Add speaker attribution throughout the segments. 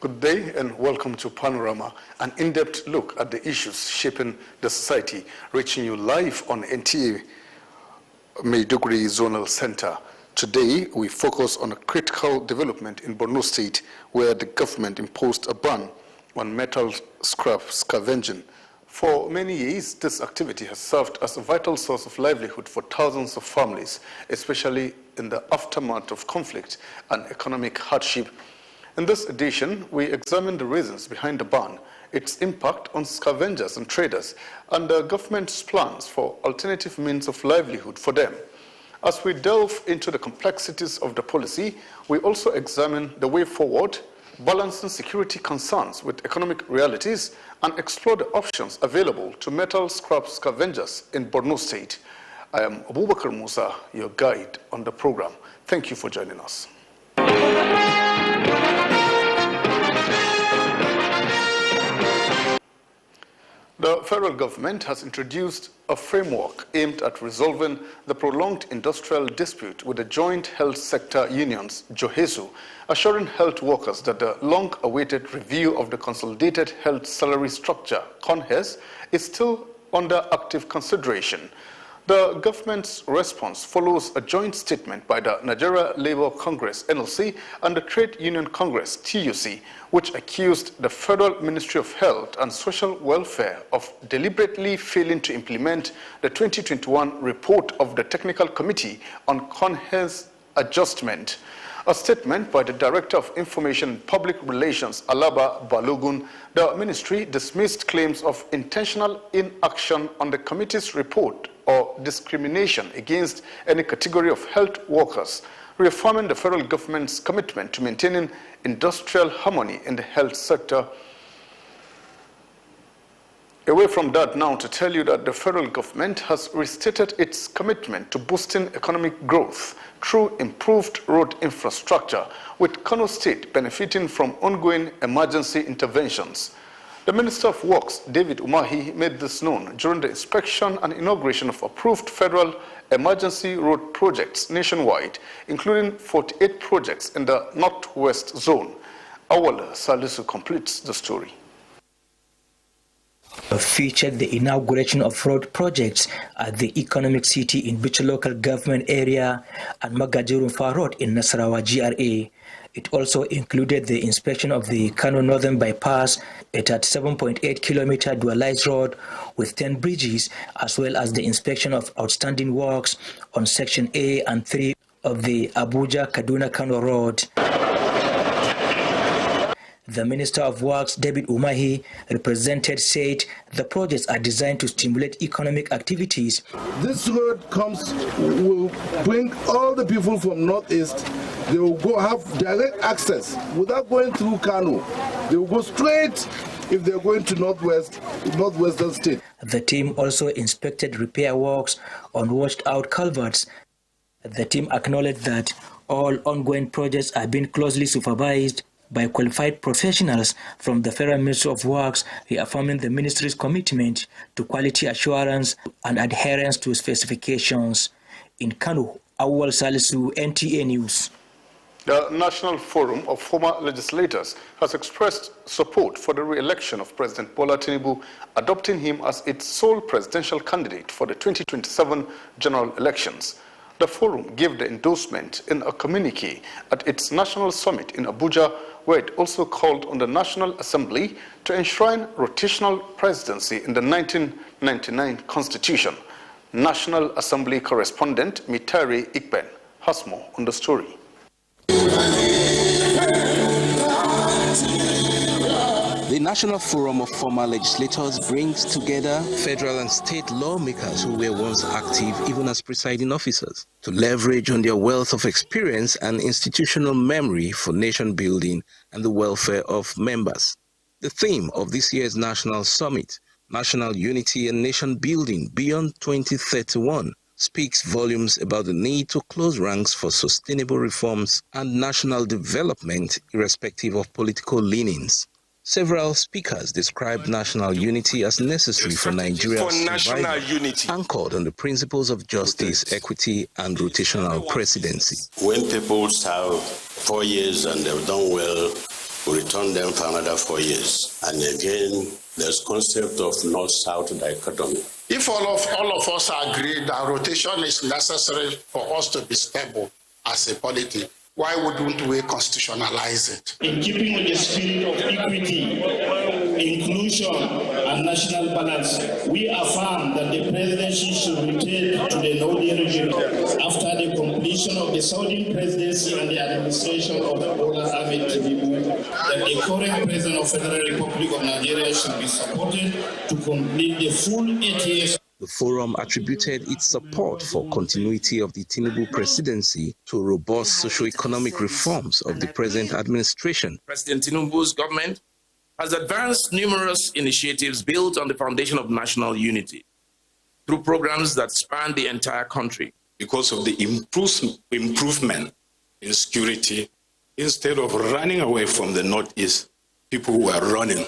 Speaker 1: Good day and welcome to Panorama, an in-depth look at the issues shaping the society, reaching you live on NTA Maiduguri Zonal Center. Today, we focus on a critical development in Borno State where the government imposed a ban on metal scrap scavenging. For many years, this activity has served as a vital source of livelihood for thousands of families, especially in the aftermath of conflict and economic hardship. In this edition, we examine the reasons behind the ban, its impact on scavengers and traders, and the government's plans for alternative means of livelihood for them. As we delve into the complexities of the policy, we also examine the way forward, balancing security concerns with economic realities, and explore the options available to metal scrap scavengers in Borno State. I am Abubakar Musa, your guide on the program. Thank you for joining us. The federal government has introduced a framework aimed at resolving the prolonged industrial dispute with the joint health sector unions, JOHESU, assuring health workers that the long-awaited review of the Consolidated Health Salary Structure, CONHES, is still under active consideration. The government's response follows a joint statement by the Nigeria Labour Congress, NLC, and the Trade Union Congress, TUC, which accused the Federal Ministry of Health and Social Welfare of deliberately failing to implement the 2021 report of the Technical Committee on CONHES adjustment. A statement by the Director of Information and Public Relations, Alaba Balogun, the ministry dismissed claims of intentional inaction on the committee's report or discrimination against any category of health workers, reaffirming the federal government's commitment to maintaining industrial harmony in the health sector. Away from that now to tell you that the federal government has restated its commitment to boosting economic growth through improved road infrastructure, with Kano State benefiting from ongoing emergency interventions. The Minister of Works, David Umahi, made this known during the inspection and inauguration of approved federal emergency road projects nationwide, including 48 projects in the Northwest Zone. Awal Salisu completes the story.
Speaker 2: Featured the inauguration of road projects at the Economic City in Bichi local government area and Magajurumfa Road in Nasarawa GRA. It also included the inspection of the Kano Northern Bypass at 7.8 kilometer dualized road with 10 bridges, as well as the inspection of outstanding works on Section A and 3 of the Abuja Kaduna Kano Road. The Minister of Works, David Umahi, said the projects are designed to stimulate economic activities.
Speaker 3: This road will bring all the people from Northeast. They will have direct access without going through Kano. They will go straight if they're going to Northwestern State.
Speaker 2: The team also inspected repair works on washed-out culverts. The team acknowledged that all ongoing projects are being closely supervised by qualified professionals from the Federal Ministry of Works, reaffirming the ministry's commitment to quality assurance and adherence to specifications. In Kano, Awal Salisu, NTA News.
Speaker 1: The National Forum of Former Legislators has expressed support for the re-election of President Bola Tinubu, adopting him as its sole presidential candidate for the 2027 general elections. The forum gave the endorsement in a communique at its national summit in Abuja, where it also called on the National Assembly to enshrine rotational presidency in the 1999 Constitution. National Assembly correspondent Mitari Ikben has more on the story.
Speaker 4: The National Forum of Former Legislators brings together federal and state lawmakers who were once active even as presiding officers to leverage on their wealth of experience and institutional memory for nation building and the welfare of members. The theme of this year's National Summit, National Unity and Nation Building Beyond 2031, speaks volumes about the need to close ranks for sustainable reforms and national development irrespective of political leanings. Several speakers described national unity as necessary for Nigeria's survival, anchored on the principles of justice, equity, and rotational presidency.
Speaker 5: When people serve 4 years and they've done well, we return them for another 4 years. And again, there's concept of north-south dichotomy.
Speaker 6: If all of us agree that rotation is necessary for us to be stable as a polity, why wouldn't we constitutionalize it?
Speaker 7: In keeping with the spirit of equity, inclusion, and national balance, we affirm that the presidency should return to the Northern region after the completion of the Saudi presidency and the administration of Bola Ahmed Tinubu, that the current president of the Federal Republic of Nigeria should be supported to complete the full 8 years.
Speaker 4: The forum attributed its support for continuity of the Tinubu presidency to robust socio-economic reforms of the present administration.
Speaker 8: President Tinubu's government has advanced numerous initiatives built on the foundation of national unity through programs that span the entire country.
Speaker 9: Because of the improvement in security, instead of running away from the Northeast, people were running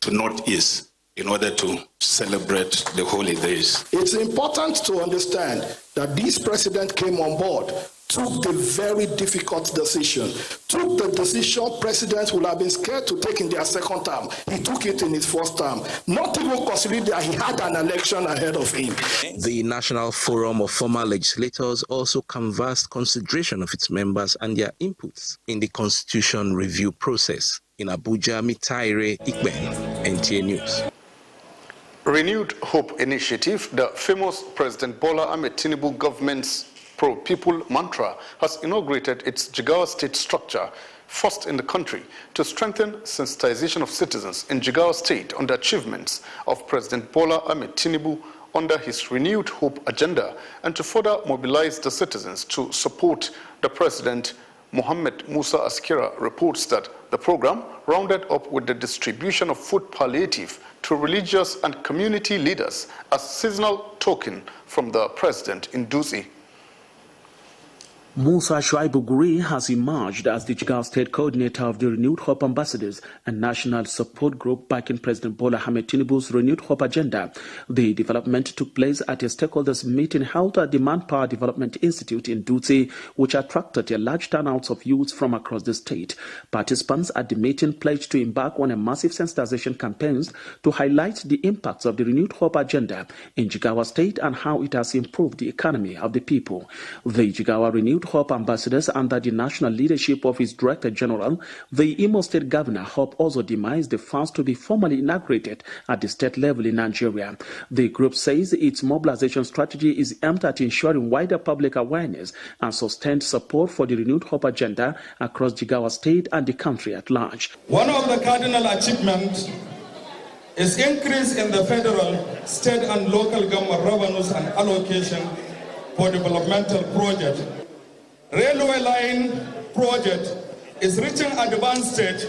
Speaker 9: to Northeast in order to celebrate the holy days.
Speaker 6: It's important to understand that this president came on board, took the very difficult decision, took the decision presidents would have been scared to take in their second term. He took it in his first term, not even considering that he had an election ahead of him.
Speaker 4: The National Forum of Former Legislators also canvassed consideration of its members and their inputs in the constitution review process. In Abuja, Mitaire Ikben, NTA News.
Speaker 1: Renewed Hope Initiative, the famous President Bola Ahmed Tinubu government's pro-people mantra, has inaugurated its Jigawa state structure, first in the country, to strengthen sensitization of citizens in Jigawa state on the achievements of President Bola Ahmed Tinubu under his Renewed Hope agenda, and to further mobilize the citizens to support the president. Mohammed Musa Askira reports that the program rounded up with the distribution of food palliative to religious and community leaders as seasonal token from the president in Dutse.
Speaker 10: Musa Shuaibu Guri has emerged as the Jigawa State Coordinator of the Renewed Hope Ambassadors and National Support Group backing President Bola Ahmed Tinubu's Renewed Hope agenda. The development took place at a stakeholders meeting held at the Manpower Development Institute in Dutse, which attracted a large turnout of youths from across the state. Participants at the meeting pledged to embark on a massive sensitization campaigns to highlight the impacts of the Renewed Hope agenda in Jigawa State and how it has improved the economy of the people. The Jigawa Renewed Hope Ambassadors, under the national leadership of its Director General, the Imo State Governor, Hope also demised the funds to be formally inaugurated at the state level in Nigeria. The group says its mobilization strategy is aimed at ensuring wider public awareness and sustained support for the Renewed Hope agenda across Jigawa State and the country at large.
Speaker 11: One of the cardinal achievements is increase in the federal, state and local government revenues and allocation for developmental projects. Railway line project is reaching advanced stage.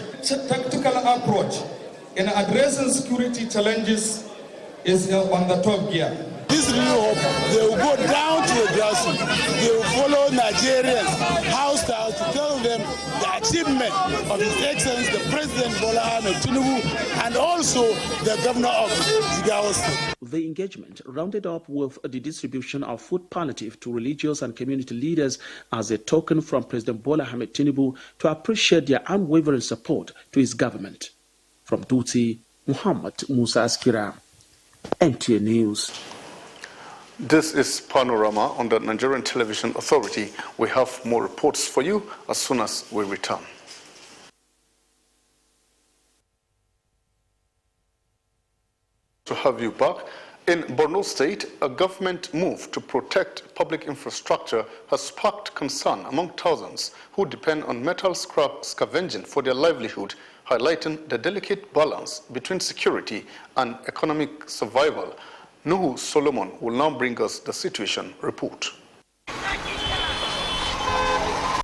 Speaker 11: Tactical approach in addressing security challenges is on the top gear.
Speaker 3: This Renewed Hope, they will go down to the grassroots. They will follow Nigerians house to house to tell them the achievement of His Excellency, the President Bola Ahmed Tinubu, and also the Governor of Jigawa State.
Speaker 10: The engagement rounded up with the distribution of food palliative to religious and community leaders as a token from President Bola Ahmed Tinubu to appreciate their unwavering support to his government. From Dutse, Muhammad Musa Askira, NTA News.
Speaker 1: This is Panorama on the Nigerian Television Authority. We have more reports for you as soon as we return. To have you back. In Borno State, a government move to protect public infrastructure has sparked concern among thousands who depend on metal scrap scavenging for their livelihood, highlighting the delicate balance between security and economic survival. Nuhu Solomon will now bring us the situation report.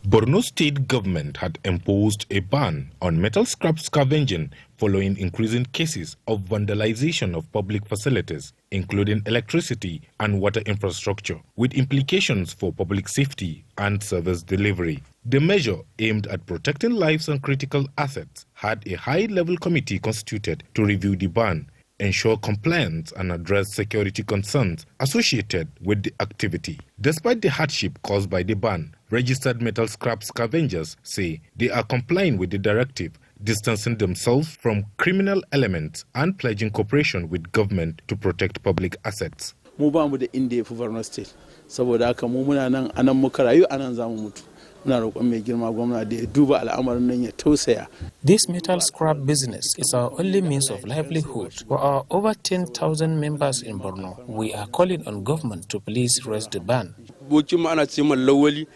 Speaker 12: Borno State government had imposed a ban on metal scrap scavenging following increasing cases of vandalization of public facilities, including electricity and water infrastructure, with implications for public safety and service delivery. The measure, aimed at protecting lives and critical assets, had a high-level committee constituted to review the ban, ensure compliance and address security concerns associated with the activity. Despite the hardship caused by the ban, registered metal scrap scavengers say they are complying with the directive distancing themselves from criminal elements and pledging cooperation with government to protect public assets.
Speaker 13: Mu ba mu da inda yafi Borno State, saboda haka mu muna nan anan muka rayu anan zamu mutu. Muna roƙon mai girma gwamna da ya duba al'amarin nan ya tausaya.
Speaker 14: This metal scrap business is our only means of livelihood. For our over 10,000 members in Borno, we are calling on government to please raise the ban.
Speaker 13: Bokin mu ana ce man lawali,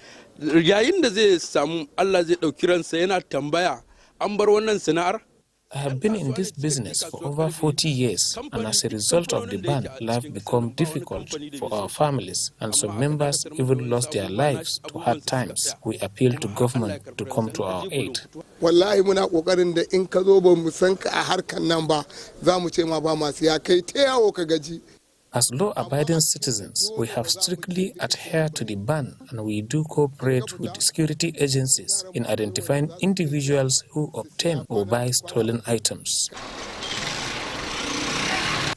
Speaker 13: yayin da zai samu Allah zai ɗauki ransa yana tambaya an bar wannan sana'ar.
Speaker 14: I have been in this business for over 40 years, and as a result of the ban, life become difficult for our families, and some members even lost their lives to hard times. We appeal to government to come to our aid.
Speaker 15: Wallahi muna kokarin da in ka zo ba mu san ka a harkan nan ba, za mu ce ma ba masu ya kai ta yawo ka gaji.
Speaker 14: As law-abiding citizens, we have strictly adhered to the ban, and we do cooperate with security agencies in identifying individuals who obtain or buy stolen items.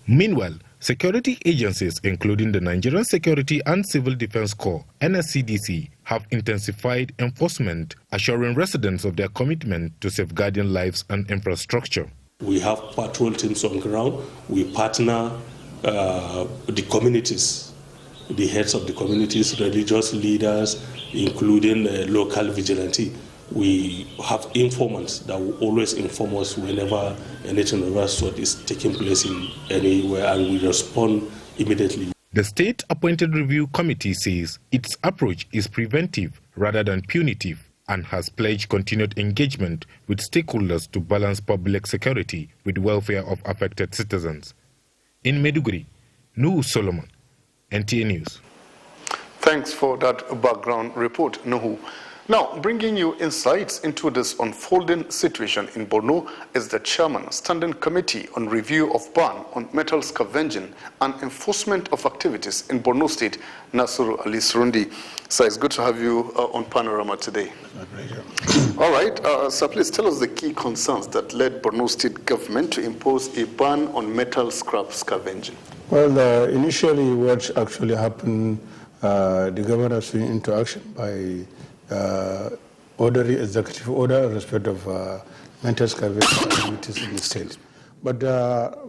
Speaker 12: Meanwhile, security agencies, including the Nigerian Security and Civil Defense Corps, NSCDC, have intensified enforcement, assuring residents of their commitment to safeguarding lives and infrastructure.
Speaker 16: We have patrol teams on ground. We partner the communities, the heads of the communities, religious leaders, including local vigilante. We have informants that will always inform us whenever anything of that sort is taking place in anywhere, and we respond immediately.
Speaker 12: The state-appointed review committee says its approach is preventive rather than punitive, and has pledged continued engagement with stakeholders to balance public security with welfare of affected citizens. In Maiduguri, Nuhu Solomon, NTA News.
Speaker 1: Thanks for that background report, Nuhu. Now, bringing you insights into this unfolding situation in Borno is the chairman, Standing Committee on Review of Ban on Metal Scavenging and Enforcement of Activities in Borno State, Nasiru Ali Surundi. Sir, it's good to have you on Panorama today.
Speaker 17: My pleasure.
Speaker 1: All right, sir, please tell us the key concerns that led Borno State government to impose a ban on metal scrap scavenging.
Speaker 17: Well, initially what actually happened, the government has been into action by executive order in respect of metal scavenging activities in the state. But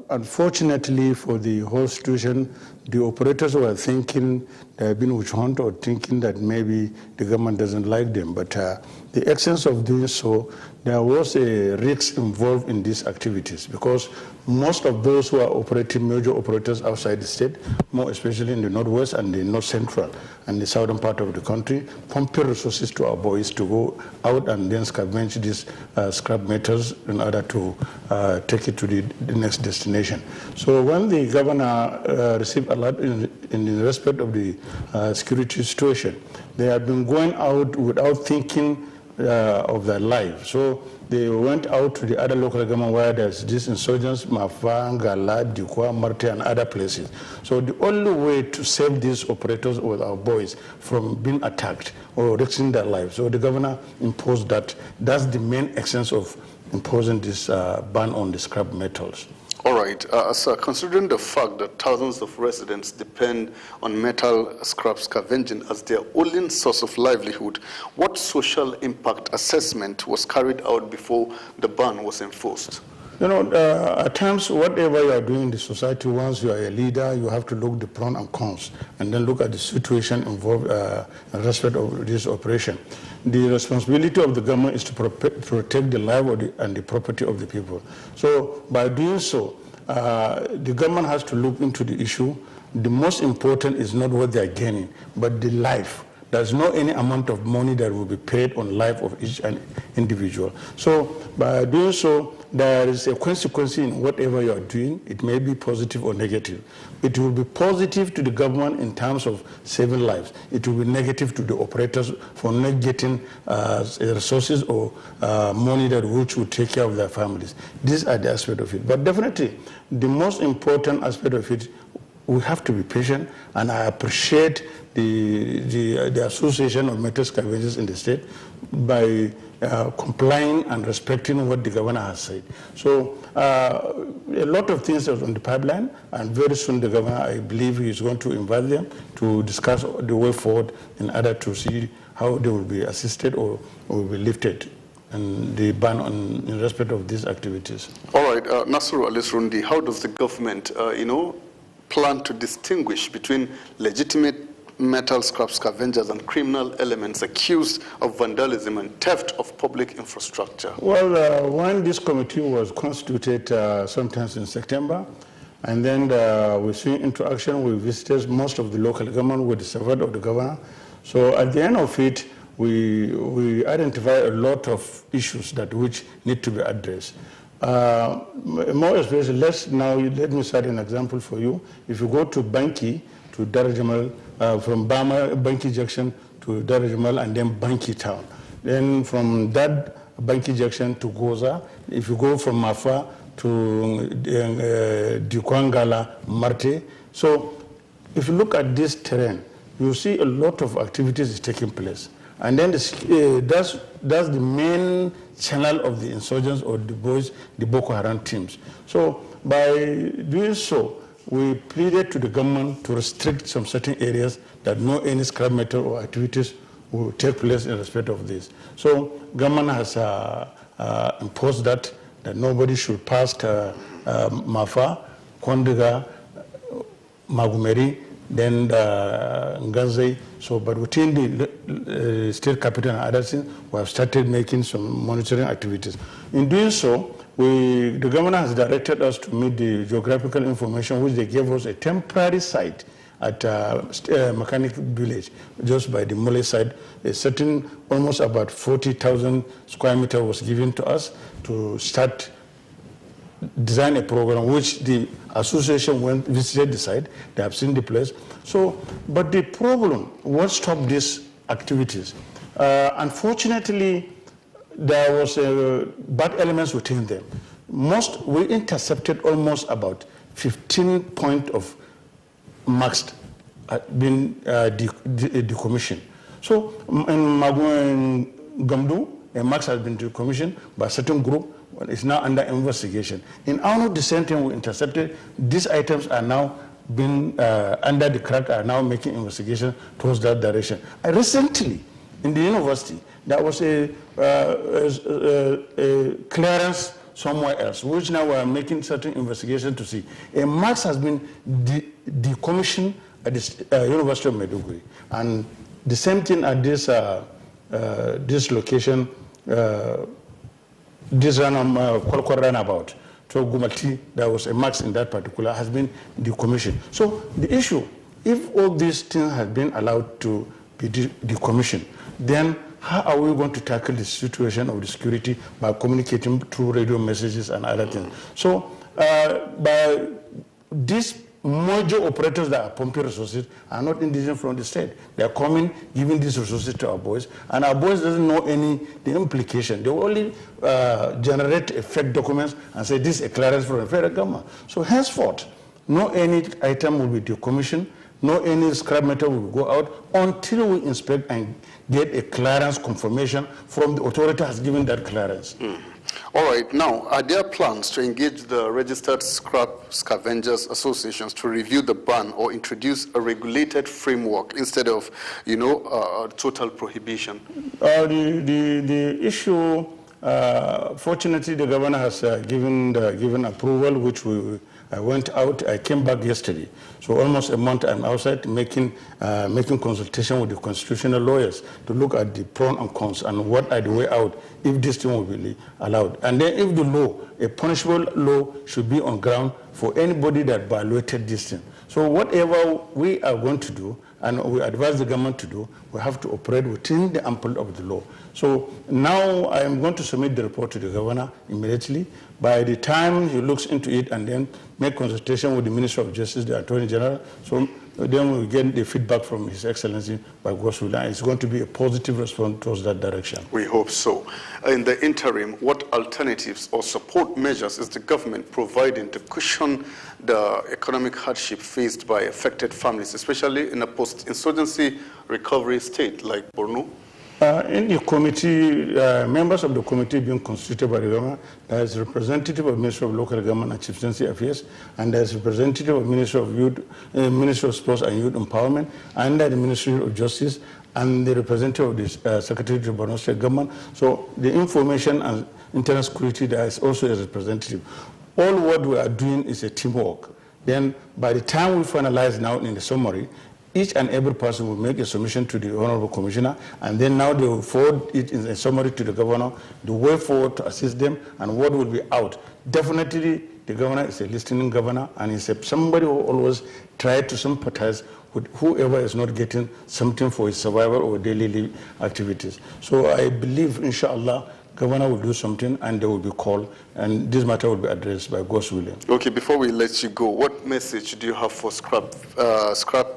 Speaker 17: unfortunately for the whole situation, the operators were thinking they have been witch hunt or thinking that maybe the government doesn't like them. But the essence of doing so, there was a risk involved in these activities because most of those who are operating, major operators outside the state, more especially in the northwest and the north central and the southern part of the country, pumping resources to our boys to go out and then scavenge these scrap metals in order to take it to the next destination. So when the governor received a lot in respect of the security situation, they have been going out without thinking of their life. So they went out to the other local government where there's these insurgents, Mafan, Gala, Dikwa, Marte, and other places. So the only way to save these operators with our boys from being attacked or risking their lives, so the governor imposed that. That's the main essence of imposing this ban on the scrap metals.
Speaker 1: All right, sir, considering the fact that thousands of residents depend on metal scrap scavenging as their only source of livelihood, what social impact assessment was carried out before the ban was enforced?
Speaker 17: You know, at times, whatever you are doing in the society, once you are a leader, you have to look the pros and cons, and then look at the situation involved in respect of this operation. The responsibility of the government is to protect the life and the property of the people. So by doing so, the government has to look into the issue. The most important is not what they are gaining, but the life. There's no any amount of money that will be paid on life of each individual. So by doing so, there is a consequence in whatever you are doing. It may be positive or negative. It will be positive to the government in terms of saving lives. It will be negative to the operators for not getting resources or money that which will take care of their families. These are the aspects of it. But definitely, the most important aspect of it, we have to be patient, and I appreciate the Association of Metal Scavengers in the state by complying and respecting what the governor has said. So a lot of things are on the pipeline, and very soon the governor, I believe, he is going to invite them to discuss the way forward in order to see how they will be assisted or will be lifted and the ban in respect of these activities.
Speaker 1: All right, Nasiru Alisrundi, how does the government, plan to distinguish between legitimate metal scrap scavengers and criminal elements accused of vandalism and theft of public infrastructure?
Speaker 17: Well, when this committee was constituted sometimes in September, and then we see interaction with visitors, most of the local government with the support of the governor. So at the end of it, we identify a lot of issues which need to be addressed. More especially, let me cite an example for you. If you go to Banki, to Darajamal, from Banki Junction to Darajamal and then Banki Town. Then from that Banki Junction to Goza, if you go from Mafa to Dikwangala, Marte. So if you look at this terrain, you see a lot of activities taking place. And then that's the main channel of the insurgents or the Boko Haram teams. So by doing so, we pleaded to the government to restrict some certain areas that no any scrap metal or activities will take place in respect of this. So government has imposed that nobody should pass Mafa, Kondiga, Magumeri, then Ngaze. So, but within the state capital and other things, we have started making some monitoring activities. In doing so, the government has directed us to meet the geographical information, which they gave us a temporary site at Mechanic Village, just by the Mole side. A certain, almost about 40,000 square meters was given to us to start design a program, which the association visited the site. They have seen the place. So, but the problem, what stopped these activities? Unfortunately, there was bad elements within them. We intercepted almost about 15 points of marks been decommissioned. So in Gamdu, a marks has been decommissioned by a certain group. It's now under investigation. In Auno, the same thing we intercepted. These items are now being under the crack, are now making investigation towards that direction. Recently, in the university, there was a clearance somewhere else, which now we are making certain investigation to see. A marks has been decommissioned at the University of Maiduguri. And the same thing at this location, this runabout, to Gumati, there was a marks in that particular, has been decommissioned. So the issue, if all these things have been allowed to be decommissioned, then how are we going to tackle the situation of the security by communicating through radio messages and other things? So by these major operators that are pumping resources are not indigenous from the state. They are coming, giving these resources to our boys, and our boys doesn't know the implication. They will only generate fake documents and say this is a clearance from the federal government. So henceforth, no any item will be decommissioned, no any scrap metal will go out until we inspect and get a clearance confirmation from the authority has given that clearance.
Speaker 1: All right, now, are there plans to engage the registered scrap scavengers associations to review the ban or introduce a regulated framework instead of, total prohibition?
Speaker 17: The issue, fortunately, the governor has given approval, which I went out. I came back yesterday. So almost a month I'm outside making consultation with the constitutional lawyers to look at the pros and cons and what are the way out if this thing will be allowed. And then if the law, a punishable law should be on ground for anybody that violated this thing. So whatever we are going to do, and we advise the government to do, we have to operate within the ample of the law. So now I am going to submit the report to the governor immediately. By the time he looks into it and then make consultation with the Minister of Justice, the Attorney General, so then we'll get the feedback from His Excellency by God's will. And it's going to be a positive response towards that direction.
Speaker 1: We hope so. In the interim, what alternatives or support measures is the government providing to cushion the economic hardship faced by affected families, especially in a post-insurgency recovery state like Borno?
Speaker 17: In the committee, members of the committee being constituted by the government, there is a representative of Ministry of Local Government and Chieftaincy Affairs, and there is a representative of Ministry of Youth, Ministry of Sports and Youth Empowerment, under the Ministry of Justice, and the representative of the Secretary of the Borno State Government. So the information and internal security, there is also a representative. All what we are doing is a teamwork. Then by the time we finalize now in the summary, each and every person will make a submission to the Honorable Commissioner, and then now they will forward it in a summary to the Governor, the way forward to assist them, and what will be out. Definitely, the Governor is a listening Governor, and he's somebody who always tries to sympathize with whoever is not getting something for his survival or daily activities. So I believe, inshallah, Governor will do something and they will be called, and this matter will be addressed by God's willing.
Speaker 1: Okay, before we let you go, what message do you have for scrap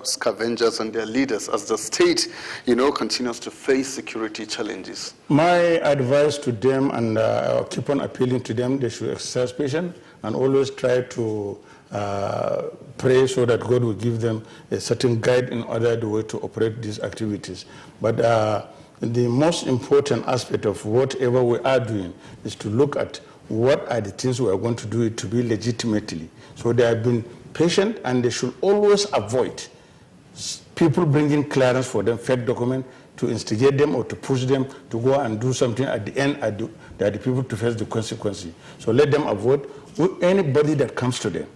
Speaker 1: scavengers and their leaders as the state, continues to face security challenges?
Speaker 17: My advice to them, and I'll keep on appealing to them, they should exercise patience and always try to pray so that God will give them a certain guide in order the way to operate these activities. But the most important aspect of whatever we are doing is to look at what are the things we are going to do it to be legitimately. So they have been patient, and they should always avoid people bringing clearance for them, fake document, to instigate them or to push them to go and do something at the end that the people to face the consequences. So let them avoid anybody that comes to them.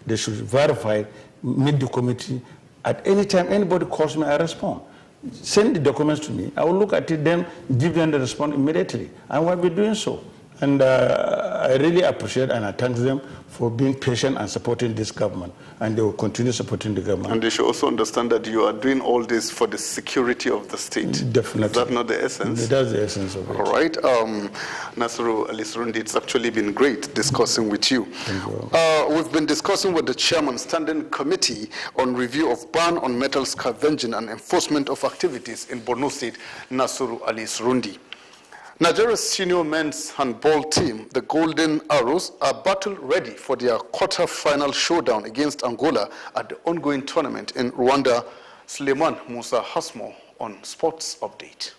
Speaker 17: They should verify, meet the committee. At any time anybody calls me, I respond. Send the documents to me. I will look at it, then give them the response immediately. And we'll be doing so. And I really appreciate and I thank them for being patient and supporting this government. And they will continue supporting the government.
Speaker 1: And they should also understand that you are doing all this for the security of the state.
Speaker 17: Definitely.
Speaker 1: Is that not the essence?
Speaker 17: That's the essence of it.
Speaker 1: All right. Nasiru Ali-Surundi, it's actually been great discussing with you. We've been discussing with the Chairman Standing Committee on Review of Ban on Metal Scavenging and Enforcement of Activities in Borno State, Nasiru Ali-Surundi. Nigeria's senior men's handball team, the Golden Arrows, are battle-ready for their quarter-final showdown against Angola at the ongoing tournament in Rwanda. Suleiman Musa Hasmo on Sports Update.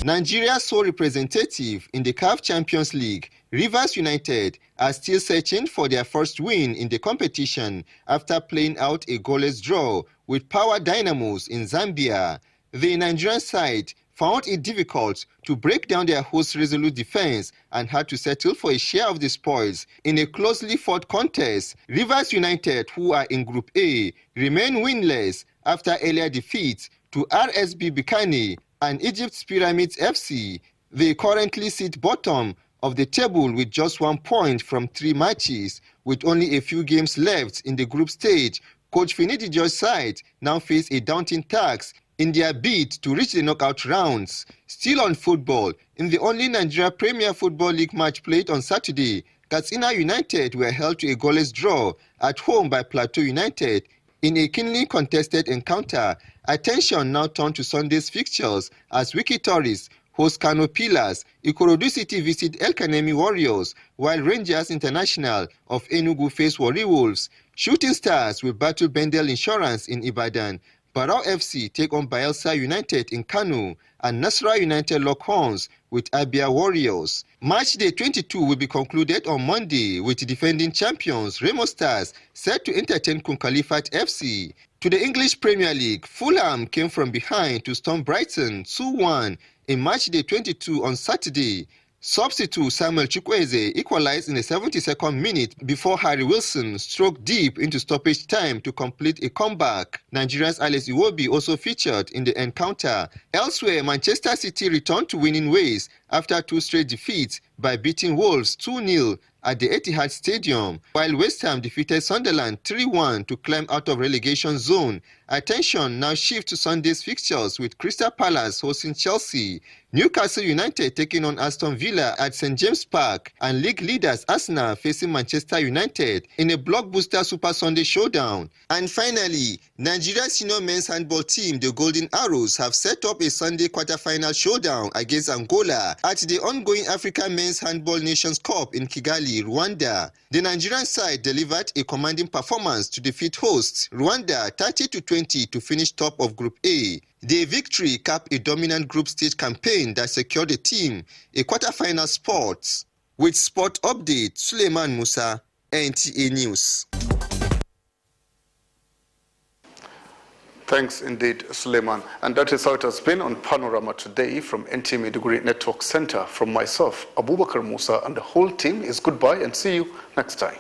Speaker 18: Nigeria's sole representative in the CAF Champions League, Rivers United, are still searching for their first win in the competition after playing out a goalless draw with Power Dynamos in Zambia. The Nigerian side found it difficult to break down their host's resolute defense and had to settle for a share of the spoils in a closely fought contest. Rivers United, who are in Group A, remain winless after earlier defeats to RSB Bikani and Egypt's Pyramids FC. They currently sit bottom of the table with just 1 point from 3 matches. With only a few games left in the group stage, Coach Finidi George's side now face a daunting task in their bid to reach the knockout rounds. Still on football, in the only Nigeria Premier Football League match played on Saturday, Katsina United were held to a goalless draw at home by Plateau United in a keenly contested encounter. Attention now turned to Sunday's fixtures as Wiki Tourists host Kano Pillars, Ikorodu City visit El Kanemi Warriors, while Rangers International of Enugu face Warri Wolves. Shooting Stars will battle Bendel Insurance in Ibadan. Barao FC take on Bayelsa United in Kano, and Nasra United lock horns with Abia Warriors. Match day 22 will be concluded on Monday with defending champions Remo Stars set to entertain Kun Khalifat FC. To the English Premier League, Fulham came from behind to storm Brighton 2-1 in match day 22 on Saturday. Substitute Samuel Chukwueze equalized in the 72nd minute before Harry Wilson struck deep into stoppage time to complete a comeback. Nigeria's Alex Iwobi also featured in the encounter. Elsewhere, Manchester City returned to winning ways after 2 straight defeats by beating Wolves 2-0 at the Etihad Stadium, while West Ham defeated Sunderland 3-1 to climb out of relegation zone. Attention now shifts to Sunday's fixtures with Crystal Palace hosting Chelsea, Newcastle United taking on Aston Villa at St James Park, and league leaders Arsenal facing Manchester United in a blockbuster Super Sunday showdown. And finally, Nigeria's senior men's handball team, the Golden Arrows, have set up a Sunday quarter-final showdown against Angola at the ongoing African Men's Handball Nations Cup in Kigali, Rwanda. The Nigerian side delivered a commanding performance to defeat hosts Rwanda 30-20 to finish top of Group A. The victory capped a dominant group stage campaign that secured the team a quarter-final spot. With Sport Update, Suleiman Musa, NTA News.
Speaker 1: Thanks indeed, Suleiman. And that is how it has been on Panorama today from NT Maiduguri Network Center. From myself, Abubakar Musa, and the whole team is goodbye and see you next time.